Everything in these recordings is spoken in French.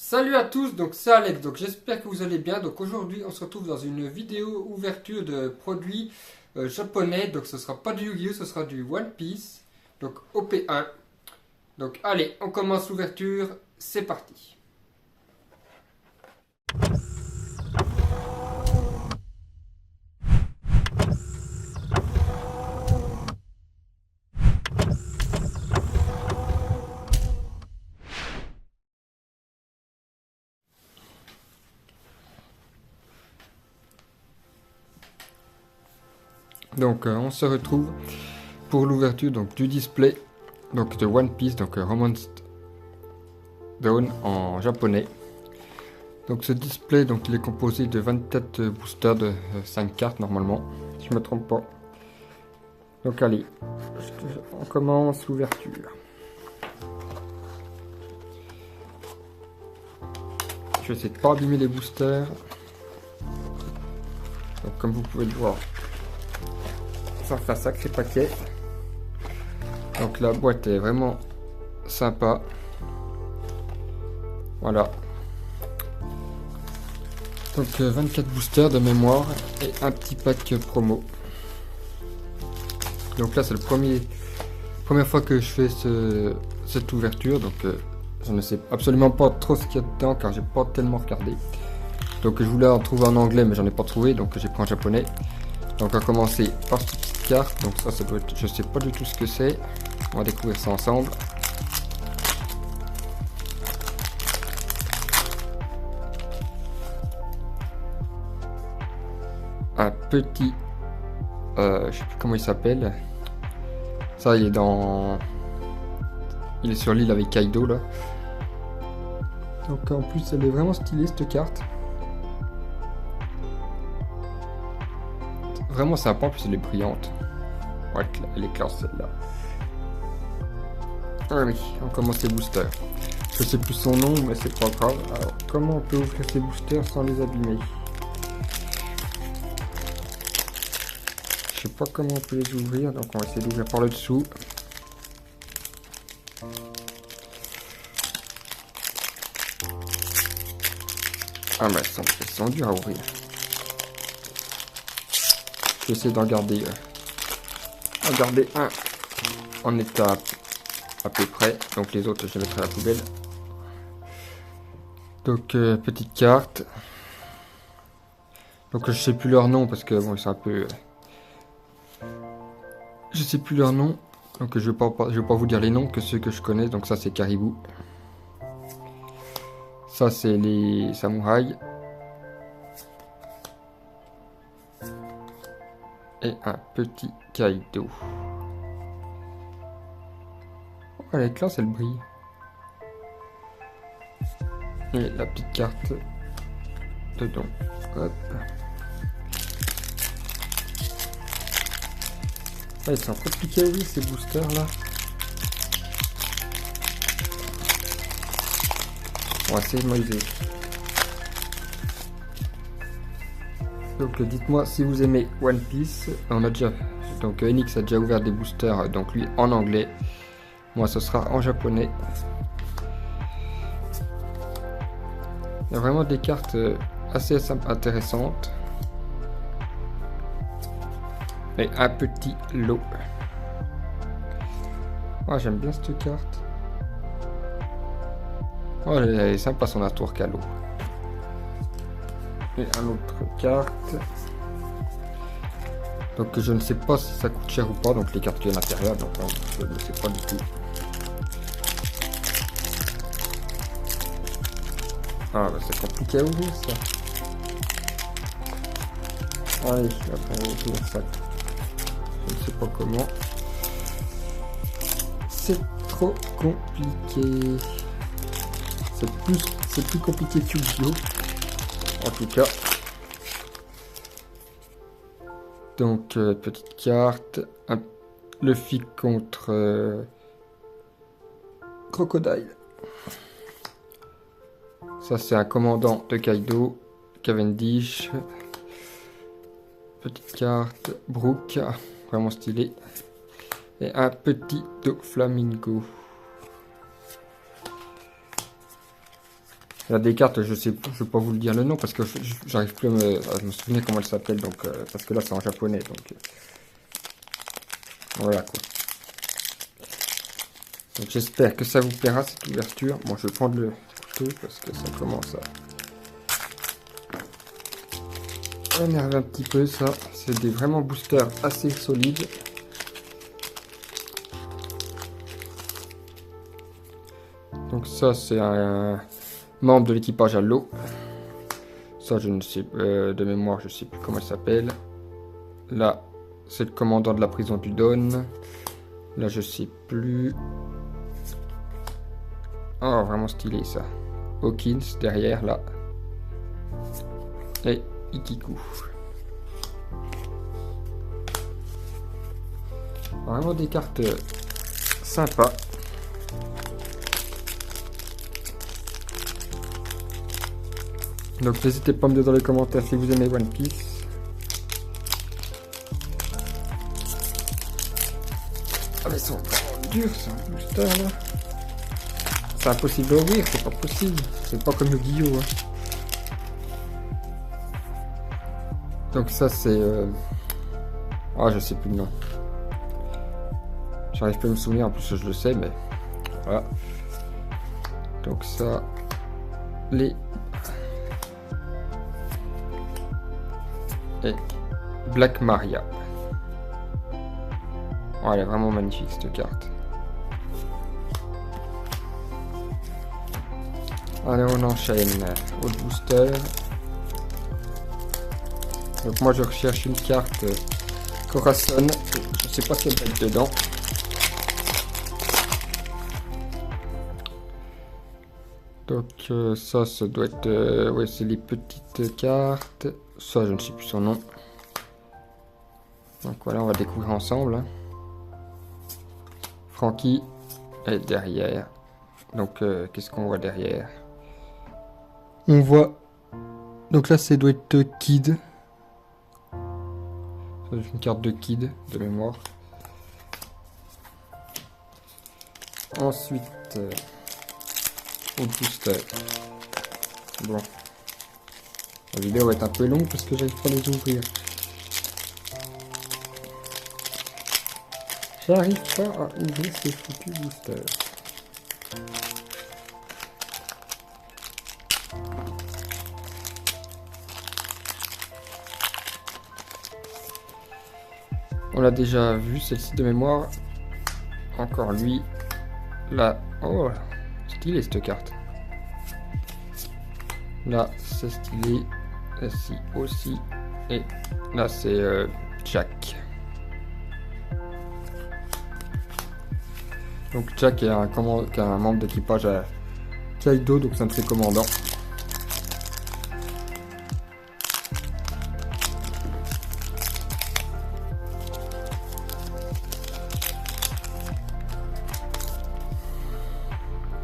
Salut à tous, donc c'est Alex, donc j'espère que vous allez bien. Donc aujourd'hui on se retrouve dans une vidéo ouverture de produits japonais. Donc ce sera pas du Yu-Gi-Oh, ce sera du One Piece, donc OP1. Donc allez, on commence l'ouverture, c'est parti. Donc on se retrouve pour l'ouverture donc du display donc de One Piece, donc Romance Dawn en japonais. Donc ce display donc il est composé de 24 boosters de 5 cartes normalement, si je me trompe pas. Donc allez, on commence l'ouverture. Je vais essayer de pas abîmer les boosters. Donc comme vous pouvez le voir, ça fait un sacré paquet. Donc la boîte est vraiment sympa. Voilà. Donc 24 boosters de mémoire et un petit pack promo. Donc là c'est première fois que je fais cette ouverture. Donc je ne sais absolument pas trop ce qu'il y a dedans car j'ai pas tellement regardé. Donc je voulais en trouver en anglais mais j'en ai pas trouvé, donc j'ai pris en japonais. Donc on va commencer par cette petite carte. Donc ça doit être, je sais pas du tout ce que c'est. On va découvrir ça ensemble. Un petit, je sais plus comment il s'appelle. Ça il est sur l'île avec Kaido là. Donc en plus elle est vraiment stylée cette carte. Vraiment sympa, en plus elle est brillante. Ouais, elle est classe celle-là. Ah oui, on commence les boosters. Je sais plus son nom, mais c'est pas grave. Alors, comment on peut ouvrir ces boosters sans les abîmer? Je sais pas comment on peut les ouvrir, donc on va essayer d'ouvrir par le dessous. Ah mais elles sont dures à ouvrir. Je vais essayer d'en garder un en état à peu près. Donc les autres je les mettrai à la poubelle. Donc petite carte. Donc je sais plus leur nom parce que bon c'est un peu... Je sais plus leur nom. Donc je vais pas vous dire les noms que ceux que je connais. Donc ça c'est Caribou. Ça c'est les samouraïs. Et un petit Kaido. Oh, elle est classe, elle brille. Et la petite carte dedans. Hop. Ah, ils sont compliqués à ouvrir ces boosters là. On va essayer de m'aider. Donc dites-moi si vous aimez One Piece. Donc Enix a déjà ouvert des boosters, donc lui en anglais. Moi ce sera en japonais. Il y a vraiment des cartes assez intéressantes. Et un petit lot. Oh, j'aime bien cette carte. Oh, elle est sympa son atour qu'à l'eau. Et un autre carte. Donc je ne sais pas si ça coûte cher ou pas. Donc les cartes qui sont à l'intérieur. Donc je ne sais pas du tout. Ah bah c'est compliqué à ouvrir ça. Allez, on va ouvrir ça. Je ne sais pas comment. C'est trop compliqué. C'est plus compliqué que Yu-Gi-Oh! En tout cas. Donc petite carte. Luffy contre Crocodile. Ça c'est un commandant de Kaido. Cavendish. Petite carte. Brook. Vraiment stylé. Et un petit Doflamingo. Il y a des cartes, je vais pas vous le dire le nom parce que j'arrive plus à me souvenir comment elles s'appellent, donc parce que là c'est en japonais, donc voilà quoi. Donc j'espère que ça vous plaira cette ouverture. Bon, je vais prendre le couteau parce que ça commence à énerver un petit peu ça. C'est des vraiment boosters assez solides. Donc ça c'est un membre de l'équipage à l'eau. Ça je ne sais de mémoire, je sais plus comment il s'appelle. Là c'est le commandant de la prison du Dawn. Là je sais plus. Oh, vraiment stylé ça. Hawkins derrière là. Et Ikiku. Vraiment des cartes sympas. Donc n'hésitez pas à me dire dans les commentaires si vous aimez One Piece. Ah mais ils sont vraiment durs, c'est un booster là. C'est impossible d'ouvrir, c'est pas possible. C'est pas comme le Yu-Gi-Oh! Donc ça c'est... Ah je sais plus le nom. J'arrive pas à me souvenir, en plus je le sais, mais... Voilà. Donc ça... Les... Et Black Maria. Oh, elle est vraiment magnifique cette carte. Allez, on enchaîne. Autre booster. Donc moi je recherche une carte Corazon. Je sais pas ce qu'elle va être dedans. Donc ça doit être... ouais, c'est les petites cartes. Ça, je ne sais plus son nom. Donc voilà, on va découvrir ensemble. Hein. Frankie est derrière. Donc qu'est-ce qu'on voit derrière? On voit... Donc là, ça doit être Kid. Ça doit être une carte de Kid, de mémoire. Ensuite... au booster. Bon. La vidéo va être un peu longue parce que j'arrive pas à les ouvrir. J'arrive pas à ouvrir ces foutus boosters. On l'a déjà vu, celle-ci de mémoire. Encore lui. Là. Oh, stylé cette carte. Là, c'est stylé. Ici aussi. Et là, c'est Jack. Donc Jack est un membre d'équipage à Kaido, donc c'est un de ses commandants.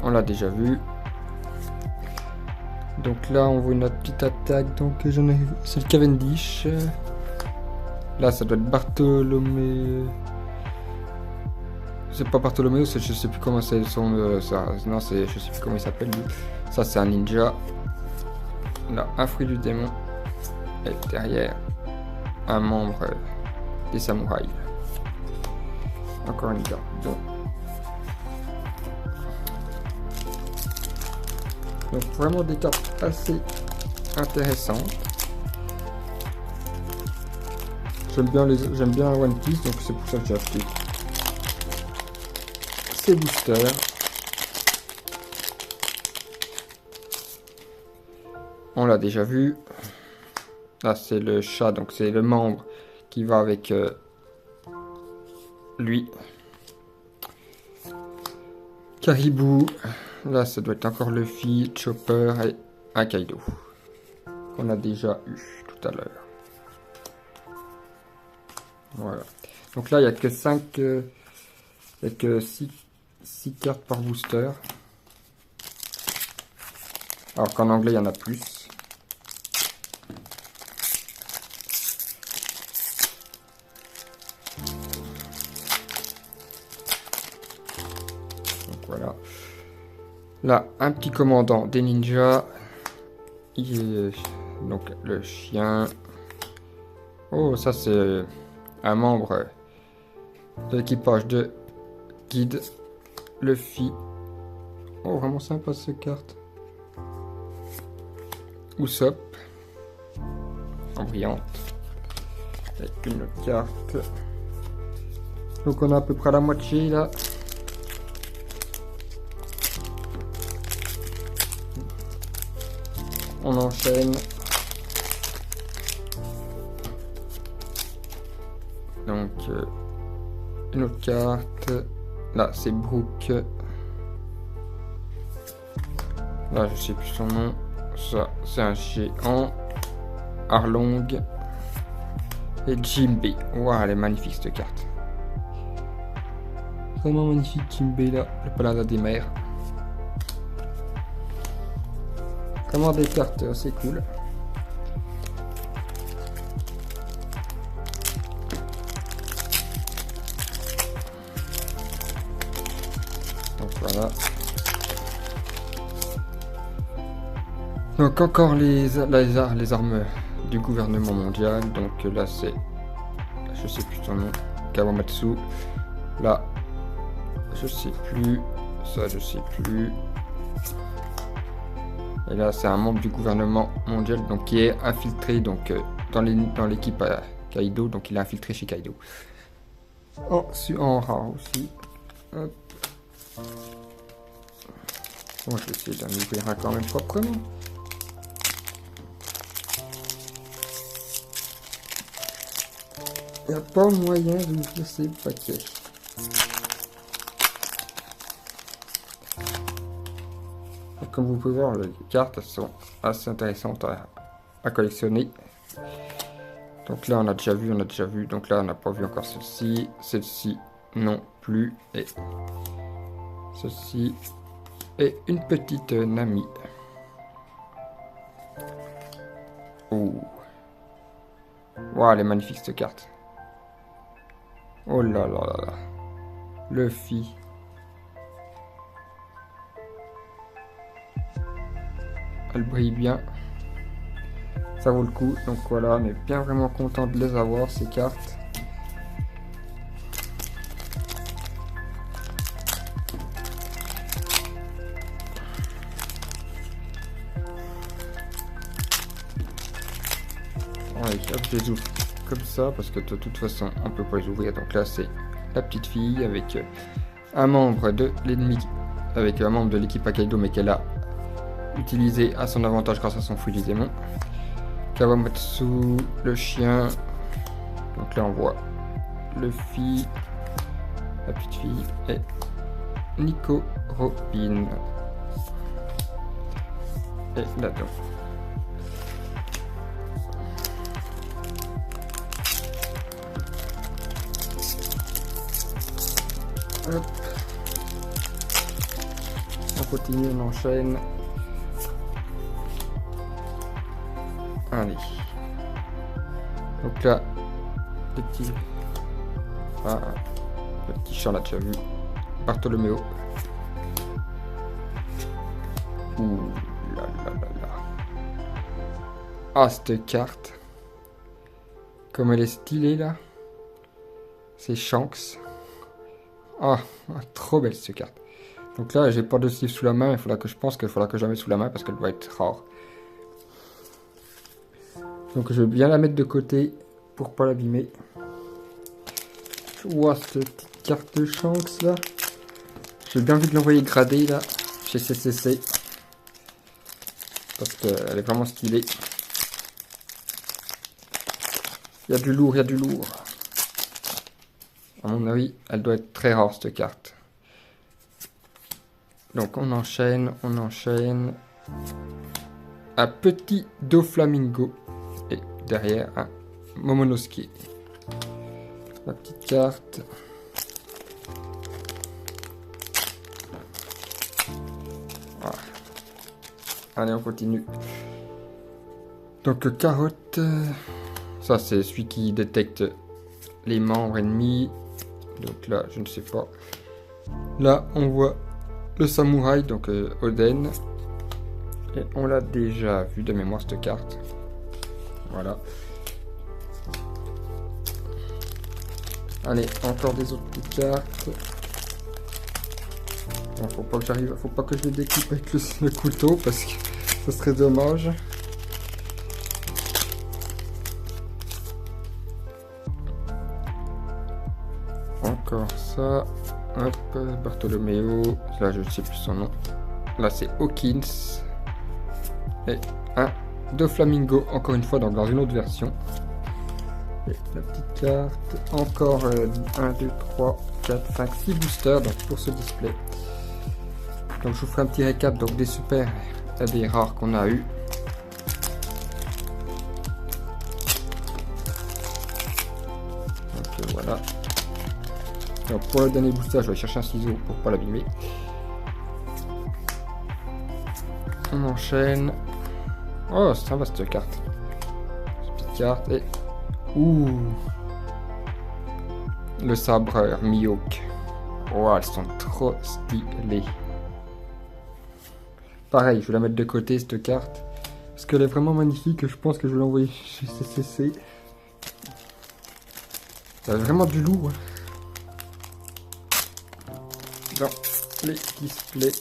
On l'a déjà vu. Donc là, on voit une autre petite attaque. Donc j'en ai... c'est le Cavendish. Là, ça doit être Bartholomé. C'est pas Bartholomé, je sais plus comment c'est son... ça. Non, c'est... je sais plus comment il s'appelle lui. Ça, c'est un ninja. Là, un fruit du démon. Et derrière, un membre des samouraïs. Encore une carte. Donc vraiment des cartes assez intéressantes. J'aime bien One Piece, donc c'est pour ça que j'ai acheté ces boosters. On l'a déjà vu. Là c'est le chat, donc c'est le membre qui va avec lui. Caribou. Là, ça doit être encore Luffy, Chopper et un Kaido. Qu'on a déjà eu tout à l'heure. Voilà. Donc là, il n'y a que 5... il n'y a que 6 cartes par booster. Alors qu'en anglais, il y en a plus. Donc voilà. Là, un petit commandant des ninjas. Donc le chien. Oh, ça c'est un membre de l'équipage de Guide Luffy. Oh, vraiment sympa cette carte. Usopp. En brillante. Avec une autre carte. Donc on a à peu près la moitié là. On enchaîne. Donc une autre carte. Là c'est Brook. Là je sais plus son nom. Ça c'est un géant. Arlong. Et Jinbei. Waouh, elle est magnifique cette carte. Vraiment magnifique Jinbei là. Le paladin des mers. Vraiment des cartes assez cool. Donc voilà. Donc encore les armes du gouvernement mondial. Donc là c'est, je sais plus son nom, Kawamatsu. Là, je sais plus. Ça je sais plus. Et là c'est un membre du gouvernement mondial donc qui est infiltré donc dans l'équipe Kaido. Donc il est infiltré chez Kaido. En rare aussi. Hop. Bon, je vais essayer d'en ouvrir un quand même proprement. Il n'y a pas moyen d'ouvrir ces paquets. Et comme vous pouvez voir, les cartes sont assez intéressantes à collectionner. Donc là on a déjà vu, donc là on n'a pas vu encore celle-ci non plus, et celle-ci et une petite Nami. Oh, wow, elle est magnifique cette carte. Oh là là là là. Luffy. Elle brille bien. Ça vaut le coup. Donc voilà, on est bien vraiment content de les avoir ces cartes. Ouais, je les ouvre comme ça parce que de toute façon on peut pas les ouvrir. Donc là c'est la petite fille avec un membre de l'ennemi, avec un membre de l'équipe Kaido mais qu'elle a utilisé à son avantage grâce à son fouille du démon. Kawamatsu, le chien. Donc là on voit Luffy, la petite fille et Nico Robin. Et là-dedans. Hop. On continue, on enchaîne. Allez. Donc là, le petit chat, on l'a déjà vu. Bartholoméo. Ouh là là là là. Ah, cette carte. Comme elle est stylée là. C'est Shanks. Ah, trop belle cette carte. Donc là, j'ai pas de sleeve sous la main. Il faudra que je pense qu'il faudra que je la mette sous la main parce qu'elle doit être rare. Donc je vais bien la mettre de côté pour pas l'abîmer. Ouah, cette petite carte de Shanks là. J'ai bien envie de l'envoyer gradée là chez CCC. Parce qu'elle est vraiment stylée. Il y a du lourd, il y a du lourd. À mon avis, elle doit être très rare cette carte. Donc on enchaîne, on enchaîne. Un petit Doflamingo. Et derrière un Momonosuke. La petite carte. Voilà. Allez, on continue. Donc carotte. Ça c'est celui qui détecte les membres ennemis. Donc là, je ne sais pas. Là, on voit le samouraï, donc Oden. Et on l'a déjà vu de mémoire cette carte. Voilà. Allez, encore des autres petites cartes. Bon, faut pas que je les découpe avec le couteau parce que ça serait dommage. Encore ça. Hop, Bartholoméo. Là, je ne sais plus son nom. Là, c'est Hawkins. Et un Doflamingo, encore une fois, donc dans une autre version. Et la petite carte. Encore 1, 2, 3, 4, 5, 6 boosters donc, pour ce display. Donc, je vous ferai un petit récap donc, des super et des rares qu'on a eu. Donc, voilà. Donc, pour le dernier booster, je vais chercher un ciseau pour pas l'abîmer. On enchaîne. Oh, ça va cette carte. Cette petite carte et. Ouh. Le sabre Mihawk. Oh, elles sont trop stylées. Pareil, je vais la mettre de côté cette carte. Parce qu'elle est vraiment magnifique. Je pense que je vais l'envoyer chez CCC. Il y a vraiment du lourd. Dans les displays.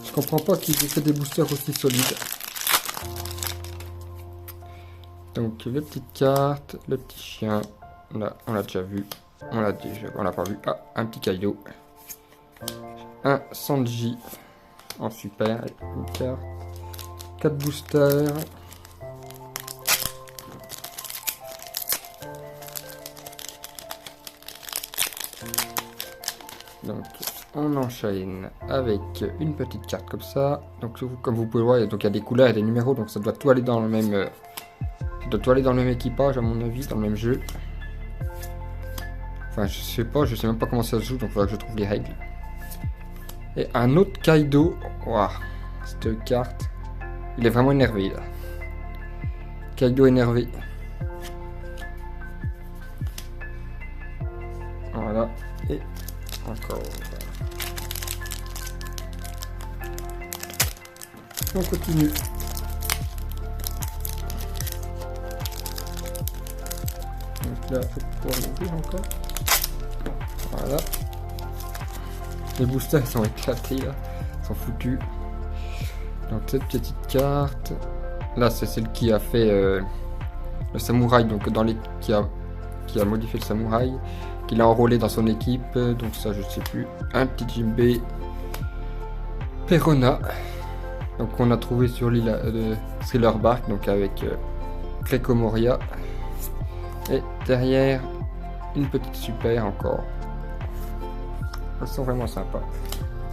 Je comprends pas qu'ils aient fait des boosters aussi solides. Donc les petites cartes, le petit chien, là on l'a déjà vu, on l'a pas vu. Ah, un petit Kaido, un Sanji en super, une carte, 4 boosters. Donc on enchaîne avec une petite carte comme ça. Donc comme vous pouvez voir, donc il y a des couleurs et des numéros, donc ça doit tout aller dans le même. Ça doit tout aller dans le même équipage à mon avis, dans le même jeu. Enfin je sais même pas comment ça se joue, donc il faudra que je trouve les règles. Et un autre Kaido. Waouh, cette carte. Il est vraiment énervé là. Kaido énervé. Voilà. Et encore. On continue. Donc là, il faut pouvoir l'ouvrir encore. Voilà. Les boosters sont éclatés là. Ils sont foutus. Donc cette petite carte. Là, c'est celle qui a fait le samouraï. Donc qui a modifié le samouraï. Qui l'a enrôlé dans son équipe. Donc ça, je sais plus. Un petit Jinbei. Perona. Donc on a trouvé sur l'île de Thriller Bark, donc avec Greco Moria. Et derrière, une petite super encore. Elles sont vraiment sympas.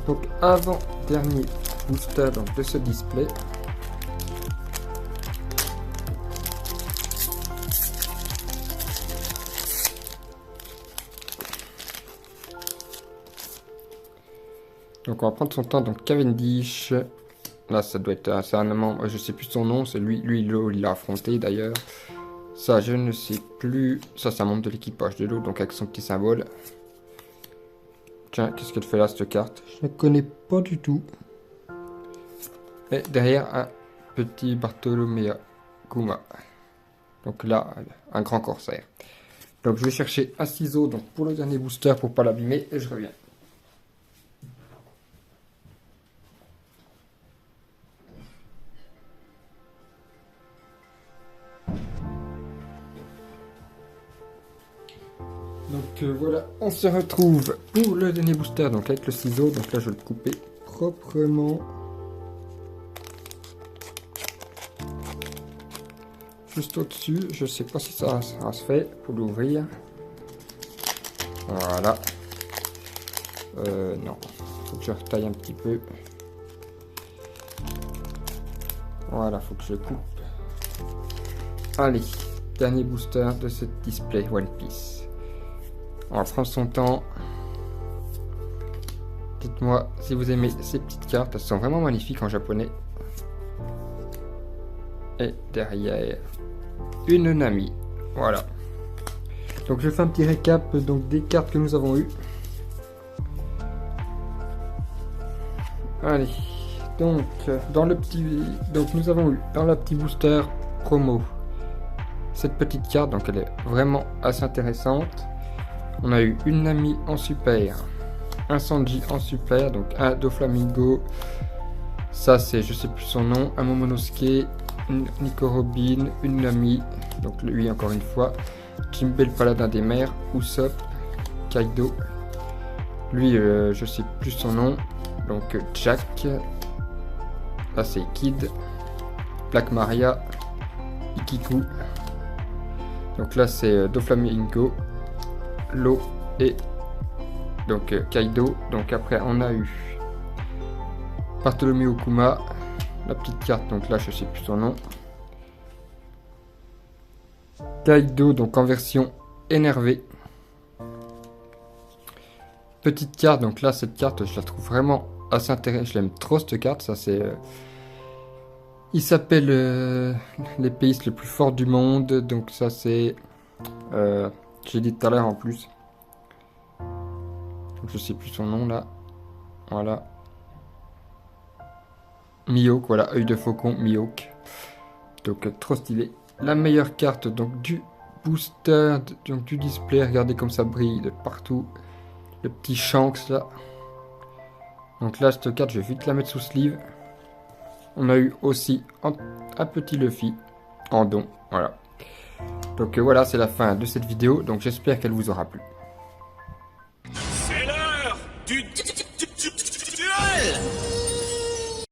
Donc avant dernier booster donc, de ce display. Donc on va prendre son temps. Donc Cavendish. Là, ça doit être un membre, je sais plus son nom, c'est lui il l'a affronté d'ailleurs. Ça, je ne sais plus. Ça, c'est un membre de l'équipage de l'eau, donc avec son petit symbole. Tiens, qu'est-ce qu'elle fait là, cette carte? Je ne connais pas du tout. Et derrière, un petit Bartholoméo Kuma. Donc là, un grand corsaire. Donc je vais chercher un ciseau donc, pour le dernier booster pour pas l'abîmer et je reviens. Donc voilà, on se retrouve pour le dernier booster, donc avec le ciseau. Donc là, je vais le couper proprement. Juste au-dessus, je sais pas si ça se fait pour l'ouvrir. Voilà. Non, faut que je retaille un petit peu. Voilà, faut que je coupe. Allez, dernier booster de ce display One Piece. On va prendre son temps. Dites-moi si vous aimez ces petites cartes. Elles sont vraiment magnifiques en japonais. Et derrière, une Nami. Voilà. Donc je fais un petit récap donc, des cartes que nous avons eues. Allez, donc nous avons eu dans la petite booster promo cette petite carte, donc elle est vraiment assez intéressante. On a eu une Nami en super, un Sanji en super, donc un Doflamingo, ça c'est je sais plus son nom, un Momonosuke, une Nico Robin, une Nami, donc lui encore une fois, Jinbei le paladin des mers, Usopp, Kaido, lui je sais plus son nom, donc Jack, là c'est Kid, Black Maria, Ikiku, donc là c'est Doflamingo, Lo et donc Kaido. Donc après on a eu Bartholomew Kuma, la petite carte, donc là je sais plus son nom, Kaido donc en version énervée, petite carte, donc là cette carte je la trouve vraiment assez intéressante, je l'aime trop cette carte, ça c'est il s'appelle l'épéiste le plus fort du monde, donc ça c'est j'ai dit tout à l'heure en plus, donc je sais plus son nom là, voilà, Mihawk, voilà, œil de faucon, Mihawk, donc trop stylé. La meilleure carte donc du booster, donc du display, regardez comme ça brille de partout, le petit Shanks là, donc là cette carte je vais vite la mettre sous sleeve. On a eu aussi un petit Luffy en don, voilà. Donc voilà, c'est la fin de cette vidéo, donc j'espère qu'elle vous aura plu.